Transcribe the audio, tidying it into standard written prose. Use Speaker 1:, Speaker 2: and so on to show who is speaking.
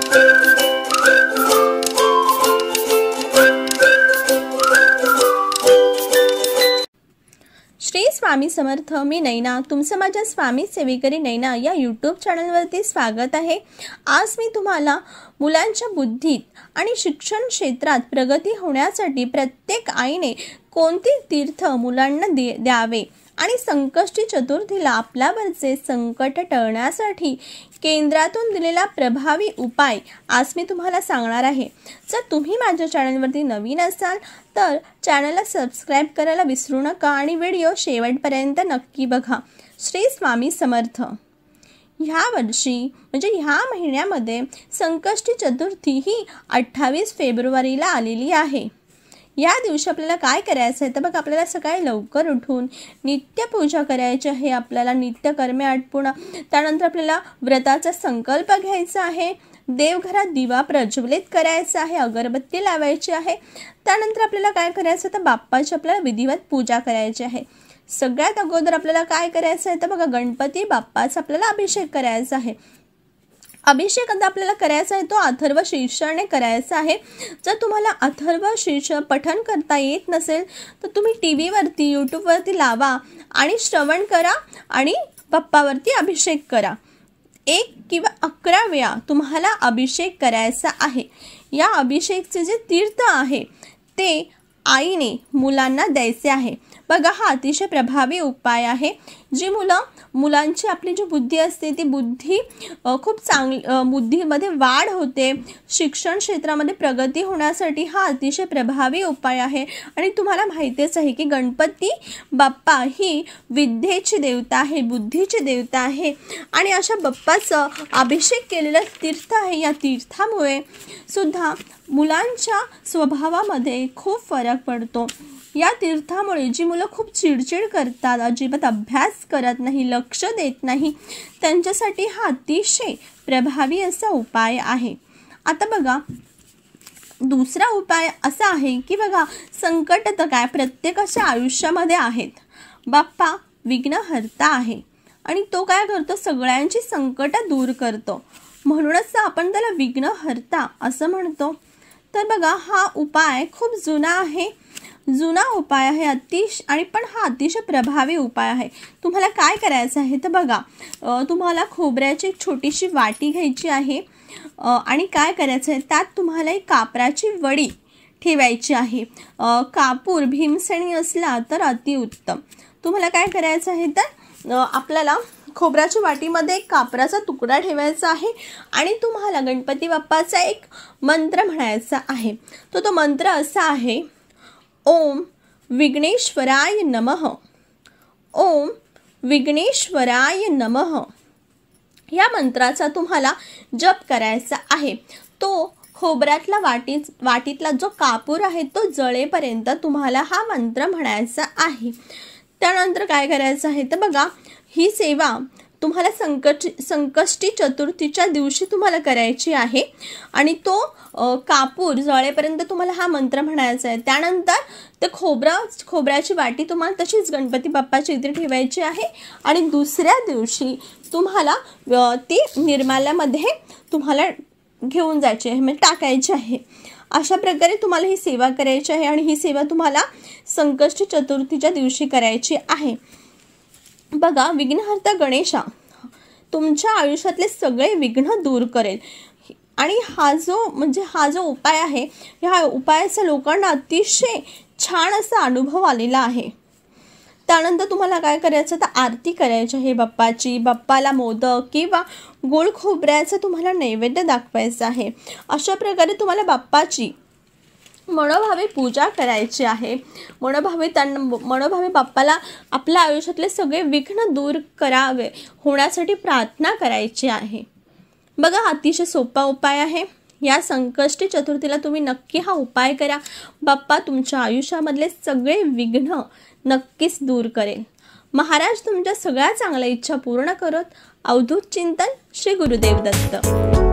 Speaker 1: श्री स्वामी समर्थ। मी नैना, तुमचं माझ्या स्वामी सेविकरी नैना या यूट्यूब चॅनलवरती स्वागत आहे। आज मी तुम्हाला मुलांच्या बुद्धीत आणि शिक्षण क्षेत्रात प्रगती होण्यासाठी प्रत्येक आईने कोणते तीर्थ मुलांना द्यावे आणि संकष्टी चतुर्थीला आपल्यावरचे संकट टळण्यासाठी केंद्रातून दिलेला प्रभावी उपाय आज मी तुम्हाला सांगणार आहे। जर तुम्ही माझ्या चॅनलवरती नवीन असाल तर चॅनलला सबस्क्राइब करायला विसरू नका आणि व्हिडिओ शेवटपर्यंत नक्की बघा। श्री स्वामी समर्थ। ह्या वर्षी म्हणजे ह्या महिन्यामध्ये संकष्टी चतुर्थी ही 28 फेब्रुवारीला आलेली आहे। या दिवशी आपल्याला काय करायचं आहे तर बघा, आपल्याला सकाळी लवकर उठून नित्यपूजा करायची आहे। आपल्याला नित्यकर्मे आटपून त्यानंतर आपल्याला व्रताचा संकल्प घ्यायचा आहे। देवघरात दिवा प्रज्वलित करायचा आहे, अगरबत्ती लावायची आहे। त्यानंतर आपल्याला काय करायचं तर बाप्पाची आपल्याला विधिवत पूजा करायची आहे। सगळ्यात अगोदर आपल्याला काय करायचं आहे तर बघा, गणपती बाप्पाचा आपल्याला अभिषेक करायचा आहे। अभिषेक आता आपल्याला करायचा आहे तो अथर्व शीर्षाने करायचा आहे। जर तुम्हाला अथर्व शीर्ष पठण करता येत नसेल तर तुम्ही टीव्हीवरती यूट्यूबवरती लावा आणि श्रवण करा आणि बाप्पावरती अभिषेक करा। 1 किंवा 11 वेळा तुम्हाला अभिषेक करायचा आहे। या अभिषेकचे जे तीर्थ आहे ते आईने मुलांना द्यायचे आहे। बघा, हा अतिशय प्रभावी उपाय आहे। जी मुलांची आपली जी बुद्धी असते ती बुद्धी खूप बुद्धीमध्ये वाढ होते। शिक्षण क्षेत्रामध्ये प्रगती होण्यासाठी हा अतिशय प्रभावी उपाय आहे। आणि तुम्हाला माहितीच आहे की गणपती बाप्पा ही विद्येची देवता आहे, बुद्धीची देवता आहे। आणि अशा बाप्पाचं अभिषेक केलेलं तीर्थ आहे। या तीर्थामुळे सुद्धा मुलांच्या स्वभावामध्ये खूप फरक पडतो। या तीर्थामुळे जी मुलं खूप चिडचिड करतात, अजिबात अभ्यास करत नाही, लक्ष देत नाही, त्यांच्यासाठी हा अतिशय प्रभावी असा उपाय आहे। आता बघा, दुसरा उपाय असा आहे की बघा, संकट तर काय प्रत्येकाच्या आयुष्यामध्ये आहेत। बाप्पा विघ्नहर्ता आहे आणि तो काय करतो, सगळ्यांची संकट दूर करतो, म्हणूनच आपण त्याला विघ्नहर्ता असं म्हणतो। तर बघा, हा उपाय खूप जुना उपाय आहे आणि पण हा अतिशय प्रभावी उपाय आहे। तुम्हाला काय करायचं आहे तर बघा, तुम्हाला खोबऱ्याची एक छोटीशी वाटी घ्यायची आहे आणि काय करायचं आहे त्यात तुम्हाला एक कापराची वडी ठेवायची आहे। कापूर भीमसेनी असला तर अतिउत्तम। तुम्हाला काय करायचं आहे तर आपल्याला खोबऱ्याच्या वाटीमध्ये एक कापराचा तुकडा ठेवायचा आहे आणि तुम्हाला गणपती बाप्पाचा एक मंत्र म्हणायचा आहे। तो मंत्र असा आहे, ओम विघ्नेश्वराय नमः, ओम विघ्नेश्वराय नमः। या मंत्राचा तुम्हाला जप करायचा आहे। तो खोबऱ्यातला वाटीतला जो कापूर आहे तो जळेपर्यंत तुम्हाला हा मंत्र म्हणायचा आहे। त्यानंतर काय करायचं आहे तर बघा, ही सेवा तुम्हाला संकष्टी चतुर्थीच्या दिवशी तुम्हाला करायची आहे आणि तो कापूर जळेपर्यंत तुम्हाला हा मंत्र म्हणायचा आहे। त्यानंतर ते खोबऱ्याची वाटी तुम्हाला तशीच गणपती बाप्पाची इथे ठेवायची आहे आणि दुसऱ्या दिवशी तुम्हाला ती निर्माल्यामध्ये तुम्हाला घेऊन जायची आहे, म्हणजे टाकायची आहे। अशा प्रकारे तुम्हाला ही सेवा करायची आहे आणि ही सेवा तुम्हाला संकष्टी चतुर्थीच्या दिवशी करायची आहे। बघा, विघ्नहर्ता गणेशा तुमच्या आयुष्यातले सगळे विघ्न दूर करेल आणि हा जो उपाय आहे, ह्या उपायाचा लोकांना अतिशय छान असा अनुभव आलेला आहे। त्यानंतर तुम्हाला काय करायचं तर आरती करायची आहे बाप्पाची। बाप्पाला मोदक किंवा गोड खोबऱ्याचा तुम्हाला नैवेद्य दाखवायचा आहे। अशा प्रकारे तुम्हाला बाप्पाची मनोभावे पूजा करायची आहे। मनोभावे बाप्पाला आपल्या आयुष्यातले सगळे विघ्न दूर होण्यासाठी प्रार्थना करायची आहे। बघा, अतिशय सोपा उपाय आहे। या संकष्टी चतुर्थीला तुम्ही नक्की हा उपाय करा। बाप्पा तुमच्या आयुष्यामधले सगळे विघ्न नक्कीच दूर करेल। महाराज तुमच्या सगळ्या चांगल्या इच्छा पूर्ण करत। अवधूत चिंतन, श्री गुरुदेव दत्त।